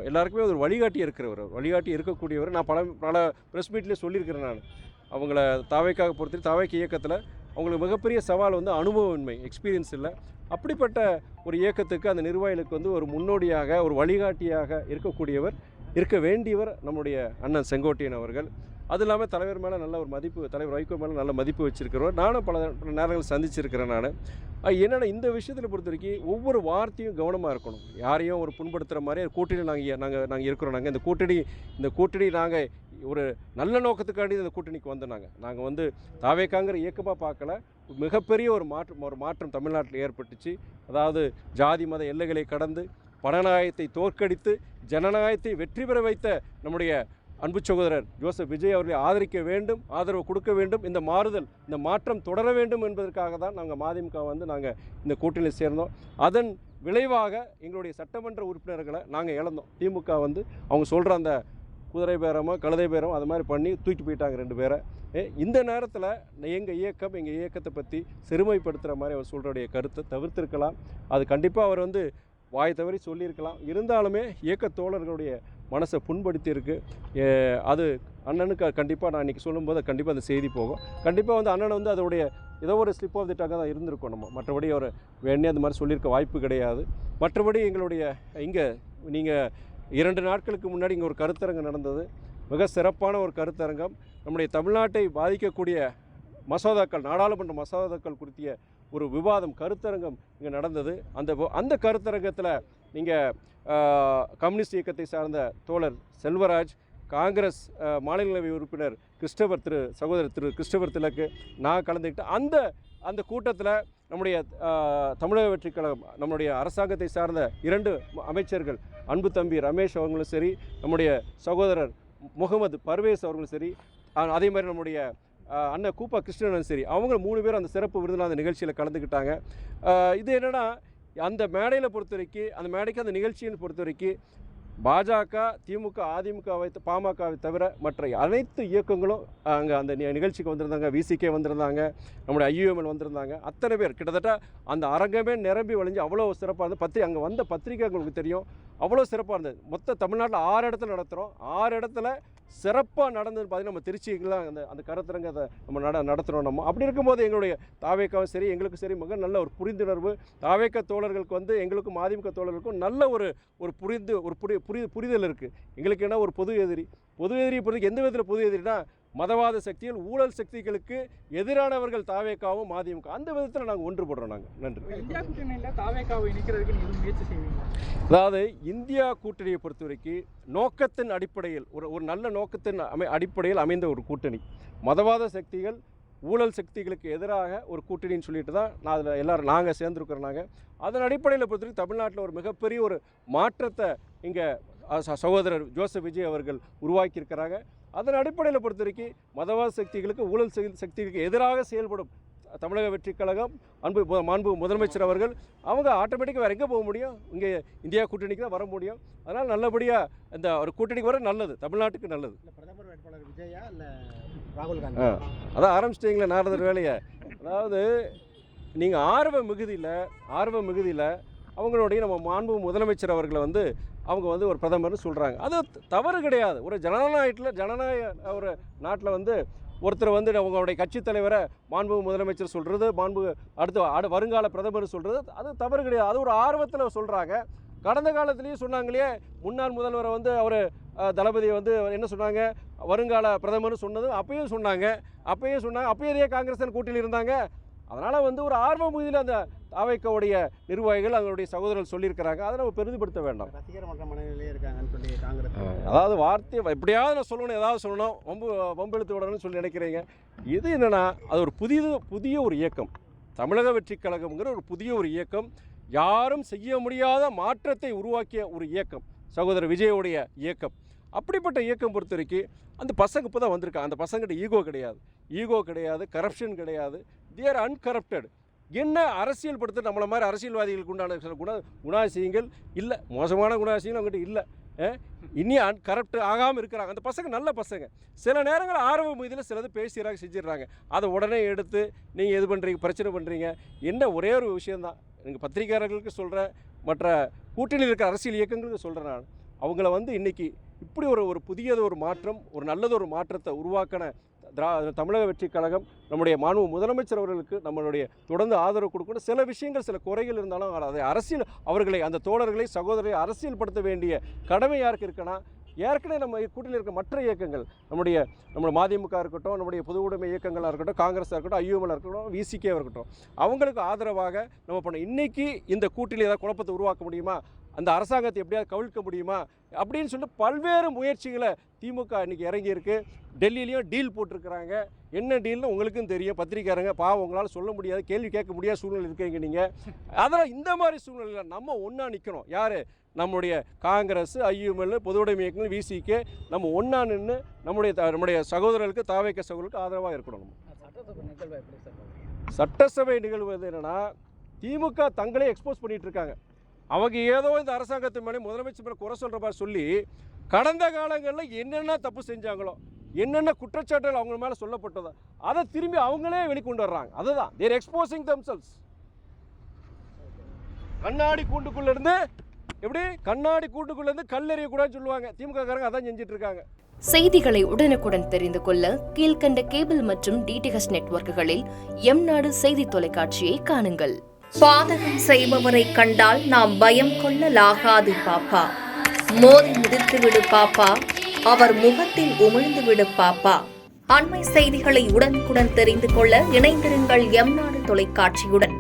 எல்லாருக்குமே ஒரு வழிகாட்டி இருக்கிறவர், வழிகாட்டி இருக்கக்கூடியவர். நான் பல பல ப்ரெஸ் மீட்லேயே சொல்லியிருக்கிறேன். நான் அவங்கள தாவேக்காக பொறுத்து தாவேக்கு இயக்கத்தில் அவங்களுக்கு மிகப்பெரிய சவால் வந்து அனுபவமின்மை, எக்ஸ்பீரியன்ஸ் இல்லை. அப்படிப்பட்ட ஒரு இயக்கத்துக்கு அந்த நிர்வாகிகளுக்கு வந்து ஒரு முன்னோடியாக, ஒரு வழிகாட்டியாக இருக்க வேண்டியவர் நம்முடைய அண்ணன் செங்கோட்டையன் அவர்கள். அது இல்லாமல் தலைவர் மேலே நல்ல ஒரு மதிப்பு, தலைவர் வைகோ மேலே நல்ல மதிப்பு வச்சுருக்கிறவர். நானும் பல நேரங்கள் சந்திச்சிருக்கிறேன். நான் என்னென்னா இந்த விஷயத்தில் பொறுத்த வரைக்கும் ஒவ்வொரு வார்த்தையும் கவனமாக இருக்கணும். யாரையும் ஒரு புண்படுத்துகிற மாதிரி கூட்டணி நாங்கள் இருக்கிறோம். இந்த கூட்டணி நாங்கள் ஒரு நல்ல நோக்கத்துக்காண்டி இந்த கூட்டணிக்கு வந்தோம். நாங்கள் வந்து தாவேக்காங்கிற இயக்கமாக பார்க்கல. மிகப்பெரிய ஒரு மாற்றம் தமிழ்நாட்டில் ஏற்பட்டுச்சு. அதாவது ஜாதி மத எல்லைகளை கடந்து பணநாயகத்தை தோற்கடித்து ஜனநாயகத்தை வெற்றி பெற வைத்த நம்முடைய அன்பு சகோதரர் ஜோசப் விஜய் அவர்களை ஆதரிக்க வேண்டும், ஆதரவு கொடுக்க வேண்டும். இந்த மாற்றம் தொடர வேண்டும் என்பதற்காக தான் நாங்கள் மதிமுக வந்து நாங்கள் இந்த கூட்டணியில் சேர்ந்தோம். அதன் விளைவாக எங்களுடைய சட்டமன்ற உறுப்பினர்களை நாங்கள் இழந்தோம். திமுக வந்து அவங்க சொல்கிற அந்த குதிரை பேரமோ கழுதை பேரமோ அது மாதிரி பண்ணி தூக்கி போயிட்டாங்க 2 பேரை. இந்த நேரத்தில் எங்கள் இயக்கத்தை பற்றி சிறுமைப்படுத்துகிற மாதிரி அவர் சொல்கிறடைய கருத்தை தவிர்த்திருக்கலாம். அது கண்டிப்பாக அவர் வந்து வாய் தவறி சொல்லியிருக்கலாம். இருந்தாலுமே இயக்க தோழர்களுடைய மனசை புண்படுத்தி இருக்குது. அது அண்ணனுக்கு கண்டிப்பாக நான் இன்றைக்கி சொல்லும்போது கண்டிப்பாக அந்த செய்தி போகும். கண்டிப்பாக வந்து அண்ணனை வந்து அதோடைய ஏதோ ஒரு ஸ்லிப் ஆஃப் தி டங்காக தான் இருந்திருக்கும். நம்ம மற்றபடி அவர் வேணே அந்த மாதிரி சொல்லியிருக்க வாய்ப்பு கிடையாது. மற்றபடி எங்களுடைய இங்கே நீங்கள் 2 நாட்களுக்கு முன்னாடி இங்கே ஒரு கருத்தரங்கம் நடந்தது. மிக சிறப்பான ஒரு கருத்தரங்கம். நம்முடைய தமிழ்நாட்டை பாதிக்கக்கூடிய மசோதாக்கள், நாடாளுமன்ற மசோதாக்கள் குறித்திய ஒரு விவாதம், கருத்தரங்கம் இங்கே நடந்தது. அந்த கருத்தரங்கத்தில் நீங்கள் கம்யூனிஸ்ட் இயக்கத்தை சார்ந்த தோழர் செல்வராஜ், காங்கிரஸ் மாநிலங்களவை உறுப்பினர் சகோதரர் திரு கிறிஸ்டபர் திலக்கு, நான் கலந்துக்கிட்டு அந்த கூட்டத்தில் நம்முடைய தமிழக வெற்றி கழகம், நம்முடைய அரசாங்கத்தை சார்ந்த 2 அமைச்சர்கள், அன்பு தம்பி ரமேஷ் அவர்களும் சரி, நம்முடைய சகோதரர் முகமது பர்வேஸ் அவர்களும் சரி, அதே மாதிரி நம்முடைய அண்ணன் கூப்பா கிருஷ்ணனும் சரி, அவங்க 3 பேர் அந்த சிறப்பு விருந்தில் அந்த நிகழ்ச்சியில் கலந்துக்கிட்டாங்க. இது என்னென்னா அந்த மேடையில் பொறுத்த வரைக்கும், அந்த மேடைக்கு அந்த நிகழ்ச்சியை பொறுத்த வரைக்கும் பாஜக, திமுக, அதிமுகவை, பாமகவை தவிர மற்ற அனைத்து இயக்கங்களும் அங்கே அந்த நிகழ்ச்சிக்கு வந்திருந்தாங்க. விசிகே வந்திருந்தாங்க, நம்முடைய IUML வந்திருந்தாங்க. அத்தனை பேர் கிட்டத்தட்ட அந்த அரங்கமே நிரம்பி வழிஞ்சு அவ்வளோ சிறப்பாக இருந்தது. அங்கே வந்த பத்திரிகைகளுக்கு தெரியும், அவ்வளோ சிறப்பாக இருந்தது. மொத்த தமிழ்நாட்டில் 6 இடத்துல நடத்துகிறோம். 6 இடத்துல சிறப்பாக நடந்ததுன்னு பார்த்தீங்கன்னா நம்ம திருச்சிக்கெலாம் அந்த கருத்தரங்கத்தை நம்ம நடத்துகிறோம். நம்ம அப்படி இருக்கும்போது எங்களுடைய தாவேக்காவும் சரி, எங்களுக்கும் சரி மிக நல்ல ஒரு புரிந்துணர்வு. தாவேக்கா தோழர்களுக்கு வந்து எங்களுக்கும் அதிமுக தோழர்களுக்கும் நல்ல ஒரு புரிதல் இருக்குது. எங்களுக்கு என்ன ஒரு பொது எதிரியை பொறுத்து எந்த விதத்தில் பொது எதிரினா மதவாத சக்திகள், ஊழல் சக்திகளுக்கு எதிரானவர்கள் தாவேக்காவும் அதிமுக. அந்த விதத்தில் நாங்கள் ஒன்றுபடுறோம். நாங்கள் நன்றி. இந்தியா கூட்டணியில் தாவேக்காவை இணைக்கிறதுக்கு நீங்கள் முயற்சி செய்வீங்க? அதாவது இந்தியா கூட்டணியை பொறுத்த வரைக்கும் நோக்கத்தின் அடிப்படையில் ஒரு நல்ல நோக்கத்தின் அடிப்படையில் அமைந்த ஒரு கூட்டணி. மதவாத சக்திகள், ஊழல் சக்திகளுக்கு எதிராக ஒரு கூட்டணின்னு சொல்லிட்டு தான் அதில் எல்லோரும் நாங்கள் சேர்ந்துருக்கிறோம். அதன் அடிப்படையில் பொறுத்த வரைக்கும் தமிழ்நாட்டில் ஒரு மிகப்பெரிய ஒரு மாற்றத்தை இங்கே சகோதரர் ஜோசப் விஜய் அவர்கள் உருவாக்கியிருக்கிறாங்க. அதன் அடிப்படையில் பொறுத்த வரைக்கும் மதவாத சக்திகளுக்கு, ஊழல் சக்திகளுக்கு எதிராக செயல்படும் தமிழக வெற்றி கழகம், மாண்பு முதலமைச்சர் அவர்கள் அவங்க ஆட்டோமேட்டிக்காக வேறு எங்கே போக முடியும்? இங்கே இந்தியா கூட்டணிக்கு தான் வர முடியும். அதனால் நல்லபடியாக இந்த ஒரு கூட்டணிக்கு வர நல்லது, தமிழ்நாட்டுக்கு நல்லது. பிரதமர் வேட்பாளர் விஜயா இல்லை ராகுல் காந்தி? அதான் ஆரம்பிச்சிட்டிங்களே நாரதர் வேலையை. அதாவது நீங்கள் ஆர்வ மிகுதியில் அவங்களுடைய நம்ம மாண்பு முதலமைச்சர் அவர்களை வந்து அவங்க வந்து ஒரு பிரதமர்னு சொல்கிறாங்க. அது தவறு கிடையாது. ஒரு ஜனநாயக ஒரு நாட்டில் வந்து ஒருத்தர் வந்து அவங்களுடைய கட்சி தலைவரை மாண்பு முதலமைச்சர் சொல்கிறது, அடுத்த வருங்கால பிரதமர் சொல்கிறது, அது தவறு கிடையாது. அது ஒரு ஆர்வத்தில் சொல்கிறாங்க. கடந்த காலத்துலேயும் சொன்னாங்களே, முன்னாள் முதல்வரை வந்து அவர் தளபதியை வந்து என்ன சொன்னாங்க, வருங்கால பிரதமர்னு சொன்னது அப்பயும் சொன்னாங்க. அப்பயே காங்கிரஸ் கூட்டணியில் இருந்தாங்க. அதனால் வந்து ஒரு ஆர்வ மிகுதியில் அந்த தாவேக்காவுடைய நிர்வாகிகள், அவங்களுடைய சகோதரர்கள் சொல்லியிருக்கிறாங்க. அதை நம்ம பெரிதுபடுத்த வேண்டாம். ரசிகர் மன்ற மனநிலையே இருக்காங்கன்னு சொல்லி காங்கிரஸ், அதாவது வார்த்தை எப்படியாவது நான் சொல்லணும், ஏதாவது சொல்லணும், வம்பெழுத்து விடணும்னு சொல்லி நினைக்கிறீங்க. இது என்னென்னா அது ஒரு புதிய ஒரு இயக்கம். தமிழக வெற்றி கழகம்ங்கிற ஒரு புதிய ஒரு இயக்கம், யாரும் செய்ய முடியாத மாற்றத்தை உருவாக்கிய ஒரு இயக்கம் சகோதரர் விஜயோடைய இயக்கம். அப்படிப்பட்ட இயக்கம் பொறுத்த வரைக்கும் அந்த பசங்க இப்போ தான் வந்திருக்காங்க. அந்த பசங்கிட்ட ஈகோ கிடையாது, கரப்ஷன் கிடையாது. தேர் அன்கரப்டட். என்ன அரசியல் படுத்த நம்மளை மாதிரி அரசியல்வாதிகளுக்கு உண்டான சில குணாதிசயங்கள் இல்லை, மோசமான குணாதிசயங்கள் அவங்ககிட்ட இல்லை. இன்னும் கரப்ட் ஆகாமல் இருக்கிறாங்க. அந்த பசங்க நல்ல பசங்க. சில நேரங்கள் ஆர்வ மீதியில் சிலது பேசுகிறாங்க, செஞ்சிடறாங்க. அதை உடனே எடுத்து நீங்கள் எது பண்ணுறீங்க, பிரச்சனை பண்ணுறீங்க. என்ன ஒரே ஒரு விஷயந்தான், நீங்கள் பத்திரிகையாளர்களுக்கு சொல்கிறேன், மற்ற கூட்டணியில் இருக்கிற அரசியல் இயக்கங்களுக்கு சொல்கிறேன். நான் அவங்கள வந்து இன்றைக்கி இப்படி ஒரு புதியது ஒரு மாற்றம், ஒரு நல்லது ஒரு மாற்றத்தை உருவாக்கின தமிழக வெற்றிக் கழகம், நம்முடைய மாண்பு முதலமைச்சர் அவர்களுக்கு நம்மளுடைய தொடர்ந்து ஆதரவு கொடுக்கணும். சில விஷயங்கள், சில குறைகள் இருந்தாலும் அதை அரசியல், அவர்களை, அந்த தோழர்களை, சகோதரரை அரசியல்படுத்த வேண்டிய கடமை யாருக்கு இருக்குன்னா, ஏற்கனவே நம்ம கூட்டணியில் இருக்க மற்ற இயக்கங்கள், நம்ம மதிமுக இருக்கட்டும், நம்முடைய பொது உடைமை இயக்கங்களாக இருக்கட்டும், காங்கிரஸாக இருக்கட்டும், ஐயூஎம்எல் இருக்கட்டும், விசிகேவாக இருக்கட்டும், அவங்களுக்கு ஆதரவாக நம்ம பண்ண இன்றைக்கி இந்த கூட்டணியில் ஏதாவது குழப்பத்தை உருவாக்க முடியுமா, அந்த அரசாங்கத்தை எப்படியாவது கவிழ்க்க முடியுமா அப்படின்னு சொல்லிட்டு பல்வேறு முயற்சிகளை திமுக இன்றைக்கி இறங்கியிருக்கு. டெல்லியிலையும் டீல் போட்டிருக்கிறாங்க. என்ன டீல்னு உங்களுக்கும் தெரியும், பத்திரிக்காரங்க பாவம், உங்களால் சொல்ல முடியாது, கேள்வி கேட்க முடியாத சூழ்நிலை இருக்கீங்க நீங்கள். அதனால் இந்த மாதிரி சூழ்நிலையில் நம்ம ஒன்றா நிற்கணும். யார்? நம்முடைய காங்கிரஸ், ஐயூஎம்எல், பொது உடைமை இயக்கங்கள், விசிகே, நம்ம ஒன்றா நின்று நம்முடைய சகோதரர்களுக்கு, தாவேக சகோதரர்களுக்கு ஆதரவாக இருக்கணும். சட்டசபை நிகழ்வு என்னென்னா, திமுக தங்களே எக்ஸ்போஸ் பண்ணிகிட்டு இருக்காங்க. அவங்க ஏதோ இந்த அரசாங்கத்து மேலே, முதலமைச்சர் மேலே குறை சொல்கிற மாதிரி சொல்லி, கடந்த காலங்களில் என்னென்ன தப்பு செஞ்சாங்களோ, என்னென்ன குற்றச்சாட்டுகள் அவங்க மேலே சொல்லப்பட்டதோ அதை திரும்பி அவங்களே வெளிக்கொண்டு வர்றாங்க. அதுதான் தேர் எக்ஸ்போசிங் தம்செல்ஸ். கண்ணாடி கூண்டுக்குள்ளேருந்து எப்படி கண்ணாடி கூண்டுக்குள்ளேருந்து கல்லெறியக்கூடாதுன்னு சொல்லுவாங்க. திமுக காரங்க அதான் செஞ்சுட்டு இருக்காங்க. செய்திகளை உடனுக்குடன் தெரிந்து கொள்ள கீழ்கண்ட கேபிள் மற்றும் டிடிஹெச் நெட்வொர்க்குகளில் எம்நாடு செய்தி தொலைக்காட்சியை காணுங்கள். பாதகம் செய்பவரை கண்டால் நாம் பயம் கொள்ளலாகாது பாப்பா. மோதி மிதித்து விடு பாப்பா, அவர் முகத்தில் உமிழ்ந்து விடு பாப்பா. அண்மை செய்திகளை உடனுக்குடன் தெரிந்து கொள்ள இணைந்திருங்கள் எம்நாடு தொலைக்காட்சியுடன்.